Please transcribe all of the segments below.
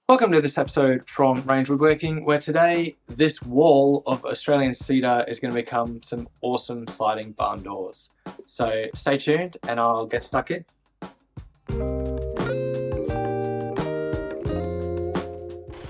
Welcome to this episode from Range Woodworking, where today this wall of Australian cedar is going to become some awesome sliding barn doors. So stay tuned and I'll get stuck in.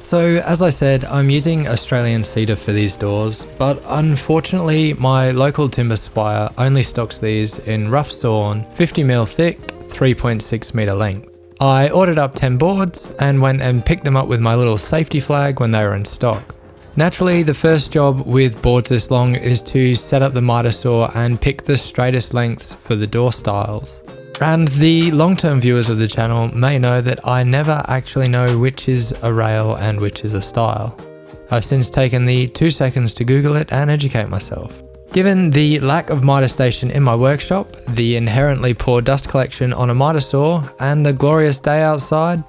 So as I said, I'm using Australian cedar for these doors, but unfortunately my local timber supplier only stocks these in rough sawn, 50mm thick, 3.6 meter length. I ordered up 10 boards and went and picked them up with my little safety flag when they were in stock. Naturally, the first job with boards this long is to set up the miter saw and pick the straightest lengths for the door styles. And the long-term viewers of the channel may know that I never actually know which is a rail and which is a style. I've since taken the 2 seconds to Google it and educate myself. Given the lack of miter station in my workshop, the inherently poor dust collection on a miter saw, and the glorious day outside,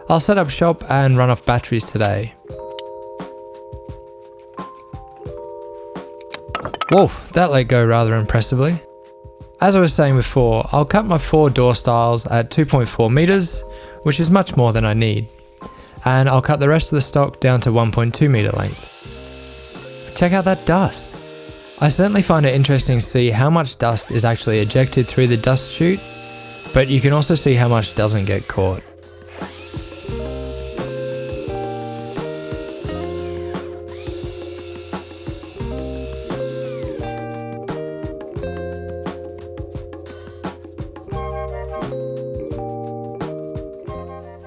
I'll set up shop and run off batteries today. Whoa, that let go rather impressively. As I was saying before, I'll cut my 4 door styles at 2.4 meters, which is much more than I need. And I'll cut the rest of the stock down to 1.2 meter length. Check out that dust. I certainly find it interesting to see how much dust is actually ejected through the dust chute, but you can also see how much doesn't get caught.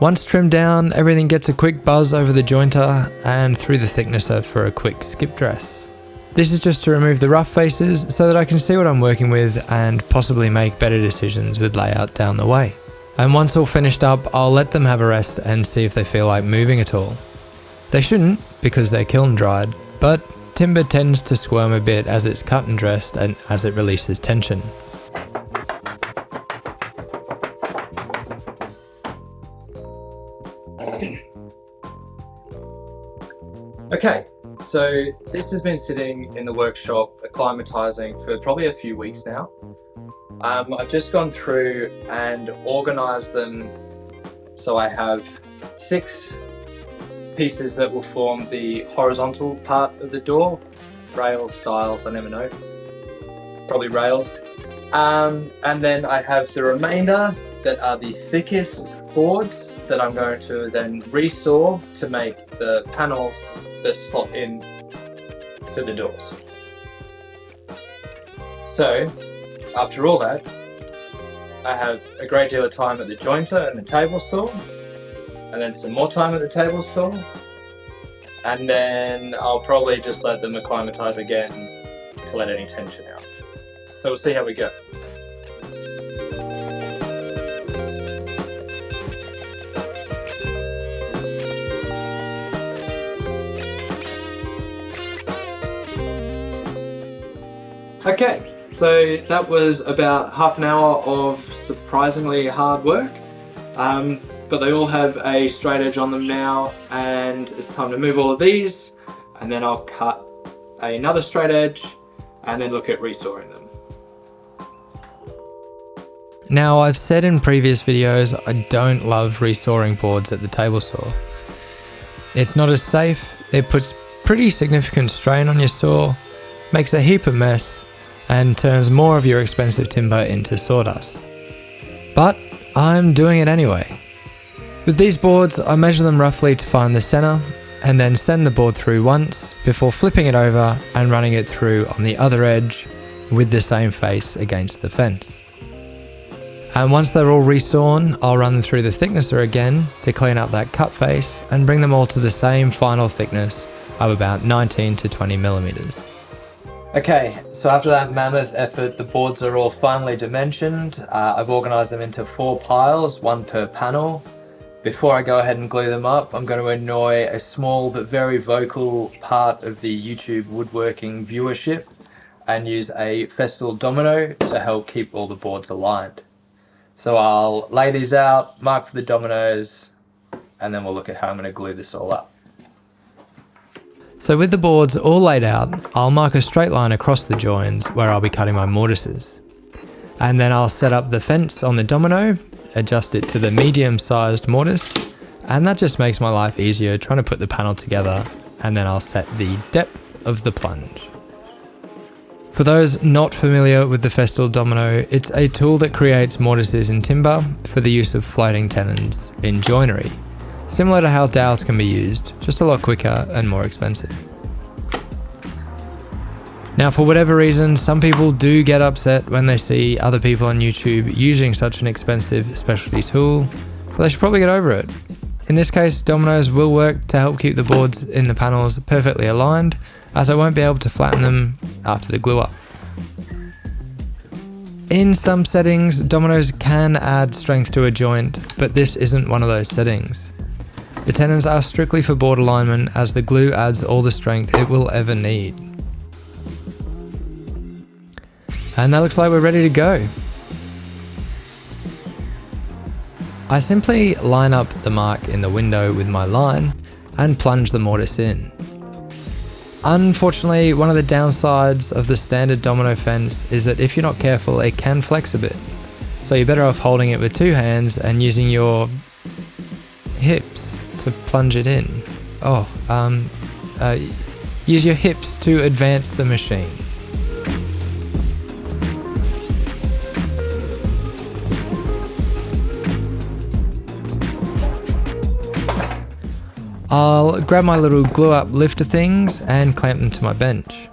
Once trimmed down, everything gets a quick buzz over the jointer and through the thicknesser for a quick skip dress. This is just to remove the rough faces so that I can see what I'm working with and possibly make better decisions with layout down the way. And once all finished up, I'll let them have a rest and see if they feel like moving at all. They shouldn't because they're kiln dried, but timber tends to squirm a bit as it's cut and dressed and as it releases tension. Okay, so this has been sitting in the workshop acclimatizing for probably a few weeks now. I've just gone through and organized them so I have 6 pieces that will form the horizontal part of the door. Rails, styles, I never know. Probably rails. And then I have the remainder that are the thickest boards that I'm going to then resaw to make the panels that slot in to the doors. So after all that, I have a great deal of time at the jointer and the table saw, and then some more time at the table saw, and then I'll probably just let them acclimatize again to let any tension out. So we'll see how we go. Okay, so that was about half an hour of surprisingly hard work, but they all have a straight edge on them now, and it's time to move all of these, and then I'll cut another straight edge and then look at resawing them. Now, I've said in previous videos I don't love resawing boards at the table saw. It's not as safe, it puts pretty significant strain on your saw, makes a heap of mess, and turns more of your expensive timber into sawdust. But I'm doing it anyway. With these boards, I measure them roughly to find the center, and then send the board through once before flipping it over and running it through on the other edge with the same face against the fence. And once they're all resawn, I'll run them through the thicknesser again to clean up that cut face and bring them all to the same final thickness of about 19 to 20 millimeters. Okay, so after that mammoth effort, the boards are all finely dimensioned. I've organized them into 4 piles, 1 per panel. Before I go ahead and glue them up, I'm going to annoy a small but very vocal part of the YouTube woodworking viewership and use a festal domino to help keep all the boards aligned. So I'll lay these out, mark for the dominoes, and then we'll look at how I'm going to glue this all up. So with the boards all laid out, I'll mark a straight line across the joins where I'll be cutting my mortises. And then I'll set up the fence on the domino, adjust it to the medium-sized mortise, And that just makes my life easier trying to put the panel together, and then I'll set the depth of the plunge. For those not familiar with the Festool domino, it's a tool that creates mortises in timber for the use of floating tenons in joinery. Similar to how dowels can be used, just a lot quicker and more expensive. Now, for whatever reason, some people do get upset when they see other people on YouTube using such an expensive specialty tool, but they should probably get over it. In this case, dominoes will work to help keep the boards in the panels perfectly aligned, as I won't be able to flatten them after the glue up. In some settings, dominoes can add strength to a joint, but this isn't one of those settings. The tenons are strictly for board alignment, as the glue adds all the strength it will ever need. And that looks like we're ready to go. I simply line up the mark in the window with my line and plunge the mortise in. Unfortunately, one of the downsides of the standard domino fence is that if you're not careful, it can flex a bit. So you're better off holding it with two hands and using your hips to plunge it in. Use your hips to advance the machine. I'll grab my little glue up lifter things and clamp them to my bench.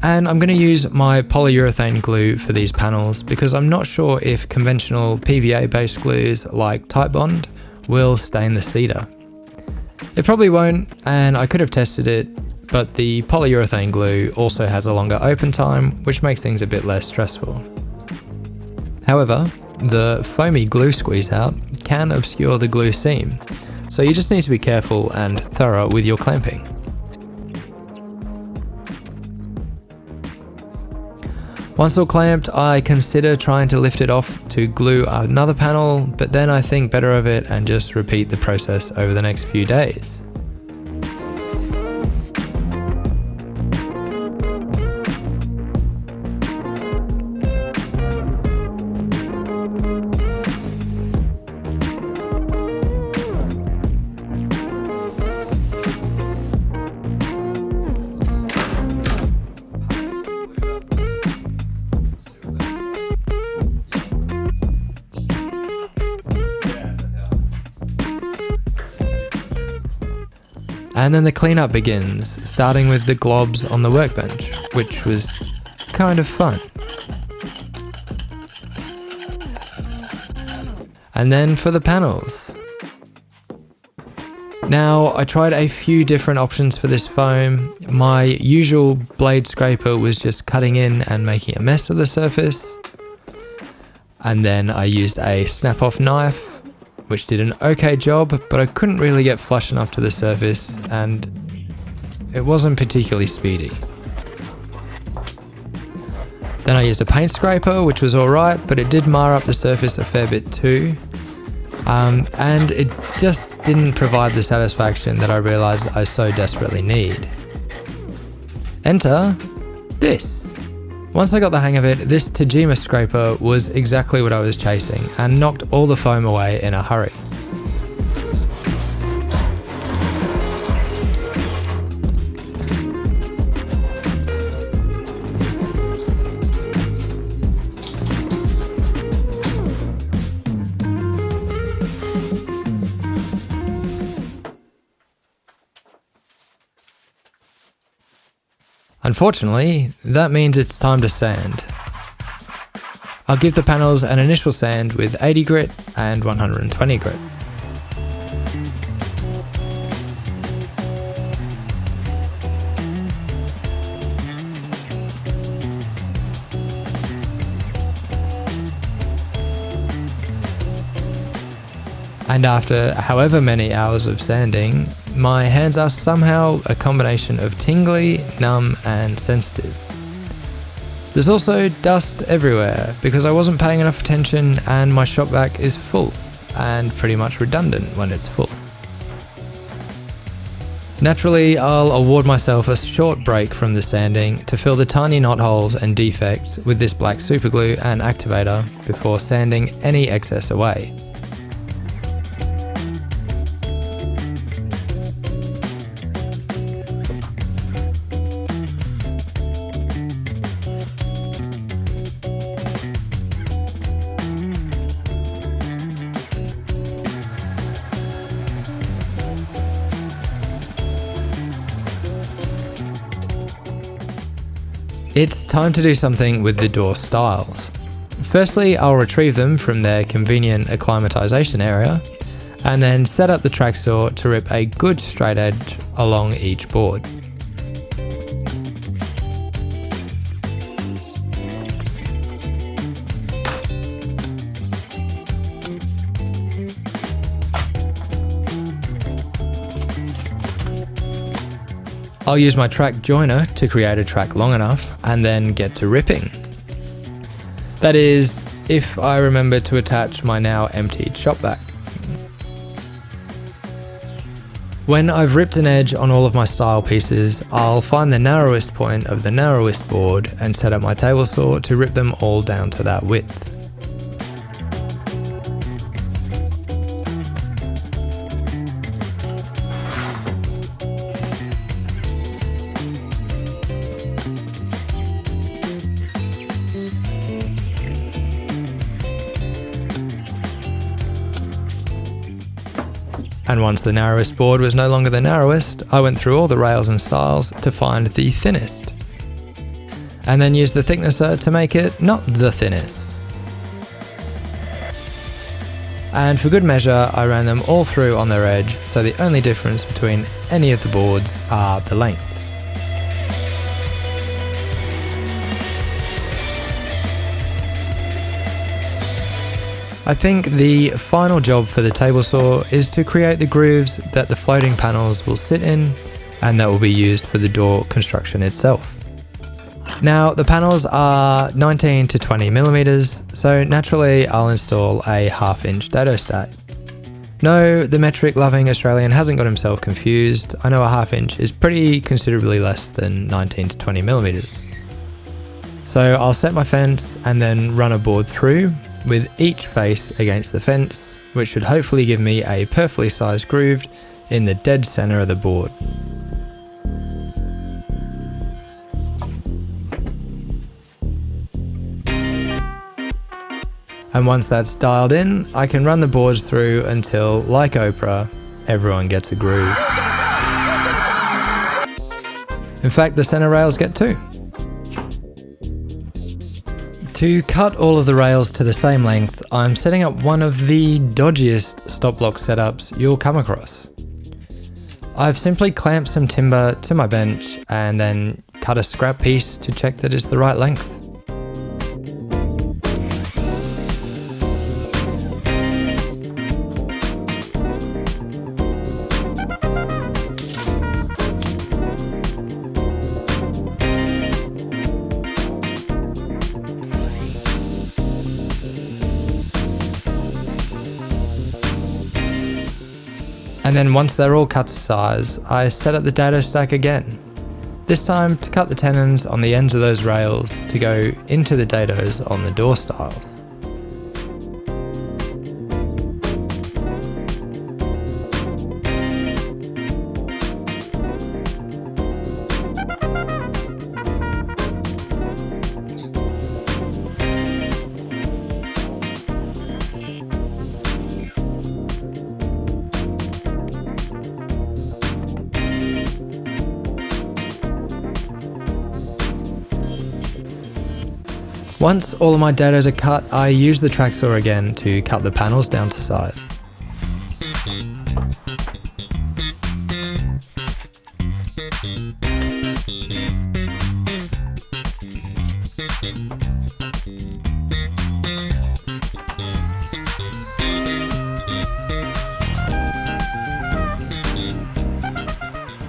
And I'm going to use my polyurethane glue for these panels because I'm not sure if conventional PVA based glues like Titebond will stain the cedar. It probably won't, and I could have tested it, but the polyurethane glue also has a longer open time, which makes things a bit less stressful. However, the foamy glue squeeze out can obscure the glue seam, so you just need to be careful and thorough with your clamping. Once all clamped, I consider trying to lift it off to glue another panel, but then I think better of it and just repeat the process over the next few days. And then the cleanup begins, starting with the globs on the workbench, which was kind of fun. And then for the panels. Now, I tried a few different options for this foam. My usual blade scraper was just cutting in and making a mess of the surface. And then I used a snap-off knife, which did an okay job, but I couldn't really get flush enough to the surface, and it wasn't particularly speedy. Then I used a paint scraper, which was alright, but it did mar up the surface a fair bit too. And it just didn't provide the satisfaction that I realised I so desperately need. Enter this. Once I got the hang of it, this Tajima scraper was exactly what I was chasing and knocked all the foam away in a hurry. Unfortunately, that means it's time to sand. I'll give the panels an initial sand with 80 grit and 120 grit. And after however many hours of sanding, my hands are somehow a combination of tingly, numb, and sensitive. There's also dust everywhere because I wasn't paying enough attention, and my shop vac is full and pretty much redundant when it's full. Naturally, I'll award myself a short break from the sanding to fill the tiny knot holes and defects with this black superglue and activator before sanding any excess away. It's time to do something with the door stiles. Firstly, I'll retrieve them from their convenient acclimatization area, and then set up the track saw to rip a good straight edge along each board. I'll use my track joiner to create a track long enough and then get to ripping. That is, if I remember to attach my now emptied shop vac. When I've ripped an edge on all of my stile pieces, I'll find the narrowest point of the narrowest board and set up my table saw to rip them all down to that width. And once the narrowest board was no longer the narrowest, I went through all the rails and stiles to find the thinnest. And then used the thicknesser to make it not the thinnest. And for good measure, I ran them all through on their edge, so the only difference between any of the boards are the lengths. I think the final job for the table saw is to create the grooves that the floating panels will sit in and that will be used for the door construction itself. Now the panels are 19 to 20 millimeters, so naturally I'll install a 1/2 inch dado stack. No, the metric loving Australian hasn't got himself confused. I know a 1/2 inch is pretty considerably less than 19 to 20 millimeters. So I'll set my fence and then run a board through with each face against the fence, which should hopefully give me a perfectly sized groove in the dead center of the board. And once that's dialed in, I can run the boards through until, like Oprah, everyone gets a groove. In fact, the center rails get two. To cut all of the rails to the same length, I'm setting up one of the dodgiest stop block setups you'll come across. I've simply clamped some timber to my bench and then cut a scrap piece to check that it's the right length. And then once they're all cut to size, I set up the dado stack again. This time to cut the tenons on the ends of those rails to go into the dados on the door stiles. Once all of my dados are cut, I use the track saw again to cut the panels down to size.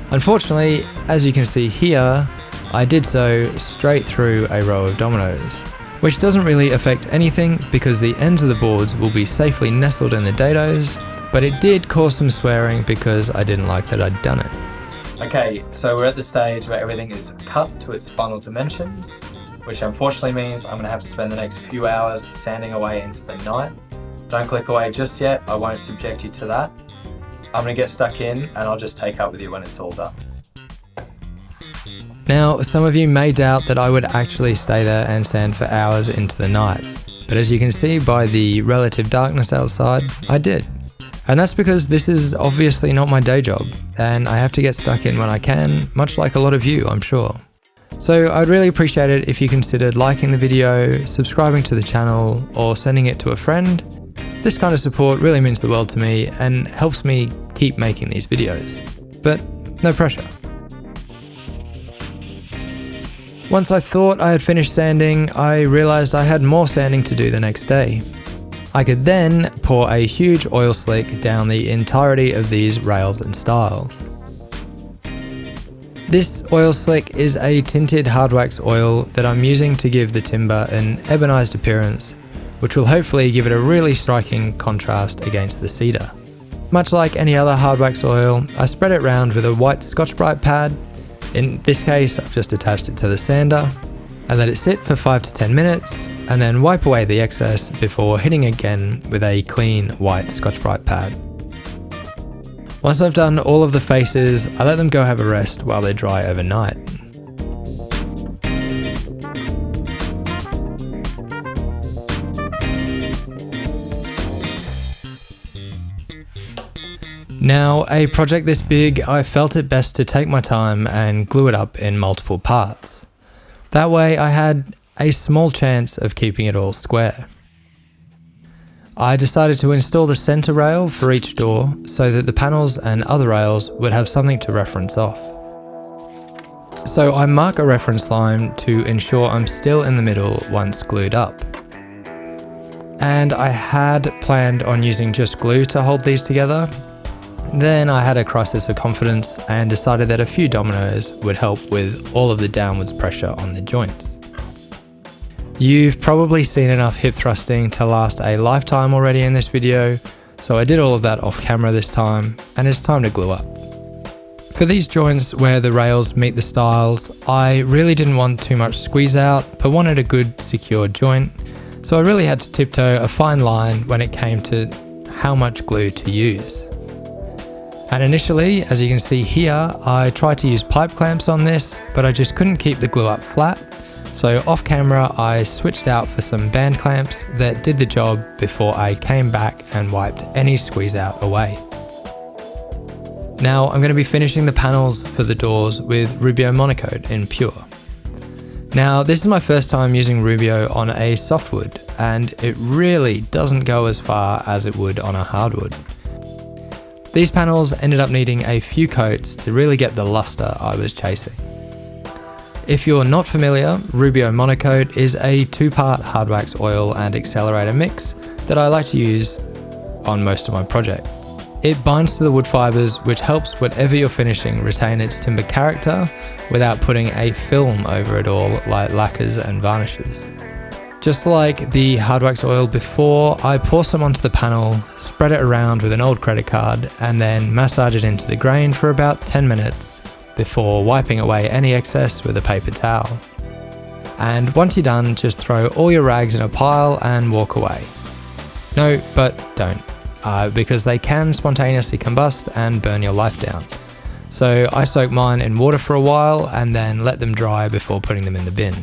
Unfortunately, as you can see here, I did so straight through a row of dominoes, which doesn't really affect anything because the ends of the boards will be safely nestled in the dados, but it did cause some swearing because I didn't like that I'd done it. Okay, so we're at the stage where everything is cut to its final dimensions, which unfortunately means I'm going to have to spend the next few hours sanding away into the night. Don't click away just yet, I won't subject you to that. I'm going to get stuck in and I'll just take up with you when it's all done. Now, some of you may doubt that I would actually stay there and sand for hours into the night, but as you can see by the relative darkness outside, I did. And that's because this is obviously not my day job, and I have to get stuck in when I can, much like a lot of you, I'm sure. So I'd really appreciate it if you considered liking the video, subscribing to the channel, or sending it to a friend. This kind of support really means the world to me and helps me keep making these videos. But no pressure. Once I thought I had finished sanding, I realized I had more sanding to do the next day. I could then pour a huge oil slick down the entirety of these rails and stiles. This oil slick is a tinted hard wax oil that I'm using to give the timber an ebonized appearance, which will hopefully give it a really striking contrast against the cedar. Much like any other hard wax oil, I spread it round with a white Scotch-Brite pad. In this case, I've just attached it to the sander. I let it sit for 5 to 10 minutes and then wipe away the excess before hitting again with a clean white Scotch-Brite pad. Once I've done all of the faces, I let them go have a rest while they dry overnight. Now, a project this big, I felt it best to take my time and glue it up in multiple parts. That way I had a small chance of keeping it all square. I decided to install the center rail for each door so that the panels and other rails would have something to reference off. So I mark a reference line to ensure I'm still in the middle once glued up. And I had planned on using just glue to hold these together. Then I had a crisis of confidence and decided that a few dominoes would help with all of the downwards pressure on the joints. You've probably seen enough hip thrusting to last a lifetime already in this video, so I did all of that off camera this time, and it's time to glue up. For these joints where the rails meet the stiles, I really didn't want too much squeeze out, but wanted a good secure joint, so I really had to tiptoe a fine line when it came to how much glue to use. And initially, as you can see here, I tried to use pipe clamps on this, but I just couldn't keep the glue up flat. So off camera, I switched out for some band clamps that did the job before I came back and wiped any squeeze out away. Now I'm going to be finishing the panels for the doors with Rubio Monocoat in Pure. Now this is my first time using Rubio on a softwood, and it really doesn't go as far as it would on a hardwood. These panels ended up needing a few coats to really get the luster I was chasing. If you're not familiar, Rubio Monocoat is a 2-part hard wax oil and accelerator mix that I like to use on most of my projects. It binds to the wood fibers, which helps whatever you're finishing retain its timber character without putting a film over it all like lacquers and varnishes. Just like the hard wax oil before, I pour some onto the panel, spread it around with an old credit card, and then massage it into the grain for about 10 minutes before wiping away any excess with a paper towel. And once you're done, just throw all your rags in a pile and walk away. No, but don't, because they can spontaneously combust and burn your life down. So I soak mine in water for a while and then let them dry before putting them in the bin.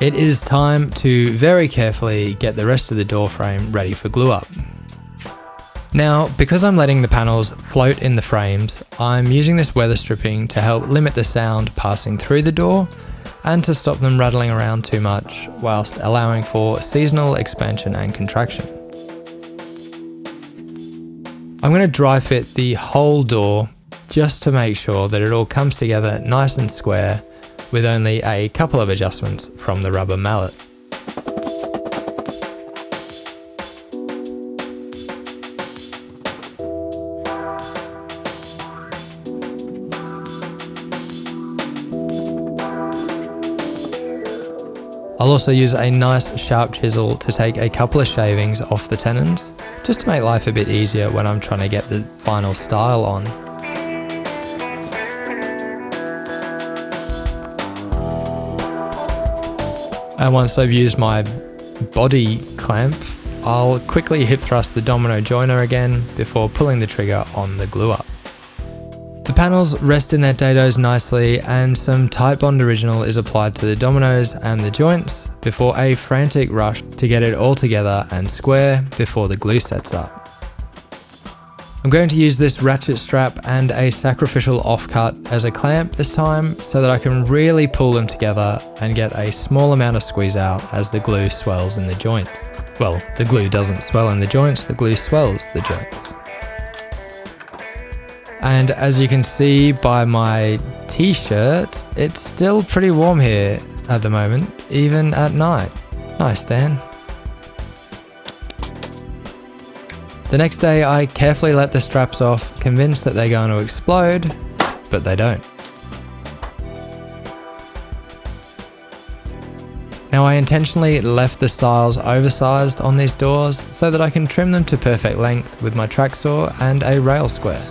It is time to very carefully get the rest of the door frame ready for glue up. Now, because I'm letting the panels float in the frames, I'm using this weather stripping to help limit the sound passing through the door and to stop them rattling around too much, whilst allowing for seasonal expansion and contraction. I'm going to dry fit the whole door just to make sure that it all comes together nice and square, with only a couple of adjustments from the rubber mallet. I'll also use a nice sharp chisel to take a couple of shavings off the tenons, just to make life a bit easier when I'm trying to get the final style on. And once I've used my body clamp, I'll quickly hip thrust the domino joiner again before pulling the trigger on the glue up. The panels rest in their dados nicely, and some Titebond Original is applied to the dominoes and the joints before a frantic rush to get it all together and square before the glue sets up. I'm going to use this ratchet strap and a sacrificial offcut as a clamp this time so that I can really pull them together and get a small amount of squeeze out as the glue swells in the joints. Well, the glue doesn't swell in the joints, the glue swells the joints. And as you can see by my t-shirt, it's still pretty warm here at the moment, even at night. Nice, Dan. The next day I carefully let the straps off, convinced that they're going to explode, but they don't. Now I intentionally left the stiles oversized on these doors so that I can trim them to perfect length with my track saw and a rail square.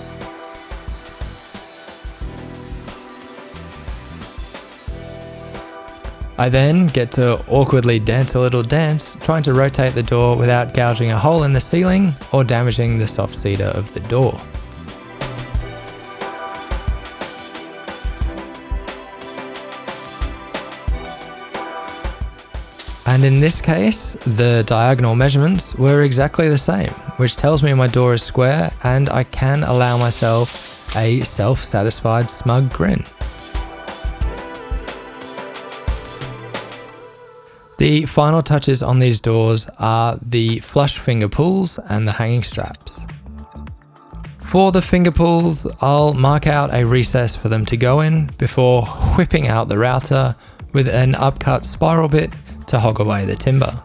I then get to awkwardly dance a little dance, trying to rotate the door without gouging a hole in the ceiling or damaging the soft cedar of the door. And in this case, the diagonal measurements were exactly the same, which tells me my door is square and I can allow myself a self-satisfied smug grin. The final touches on these doors are the flush finger pulls and the hanging straps. For the finger pulls, I'll mark out a recess for them to go in before whipping out the router with an upcut spiral bit to hog away the timber.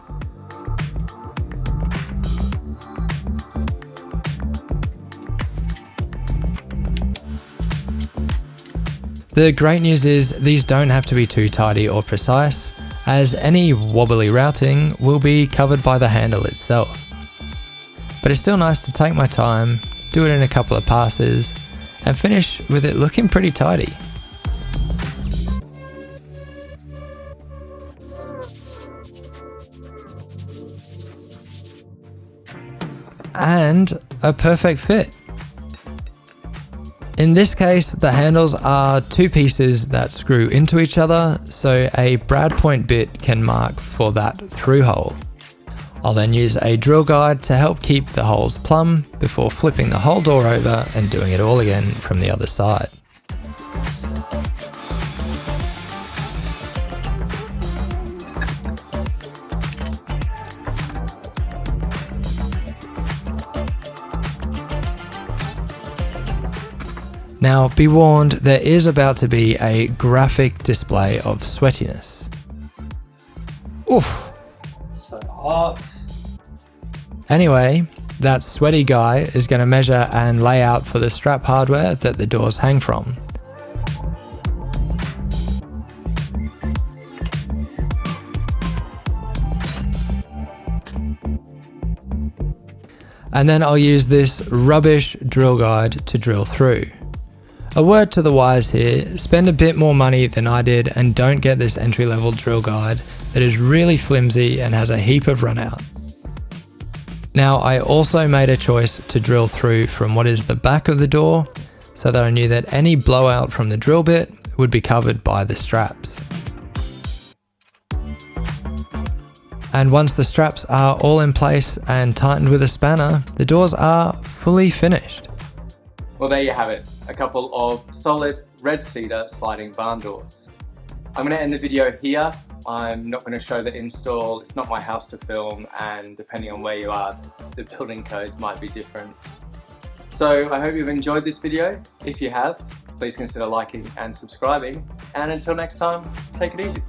The great news is these don't have to be too tidy or precise, as any wobbly routing will be covered by the handle itself. But it's still nice to take my time, do it in a couple of passes, and finish with it looking pretty tidy. And a perfect fit. In this case, the handles are two pieces that screw into each other, so a brad point bit can mark for that through hole. I'll then use a drill guide to help keep the holes plumb before flipping the whole door over and doing it all again from the other side. Now, be warned, there is about to be a graphic display of sweatiness. Oof. So hot. Anyway, that sweaty guy is going to measure and lay out for the strap hardware that the doors hang from. And then I'll use this rubbish drill guide to drill through. A word to the wise here, spend a bit more money than I did and don't get this entry-level drill guide that is really flimsy and has a heap of run out. Now, I also made a choice to drill through from what is the back of the door so that I knew that any blowout from the drill bit would be covered by the straps. And once the straps are all in place and tightened with a spanner, the doors are fully finished. Well, there you have it. A couple of solid red cedar sliding barn doors. I'm going to end the video here. I'm not going to show the install. It's not my house to film, and depending on where you are, the building codes might be different. So I hope you've enjoyed this video. If you have, please consider liking and subscribing. And until next time, take it easy.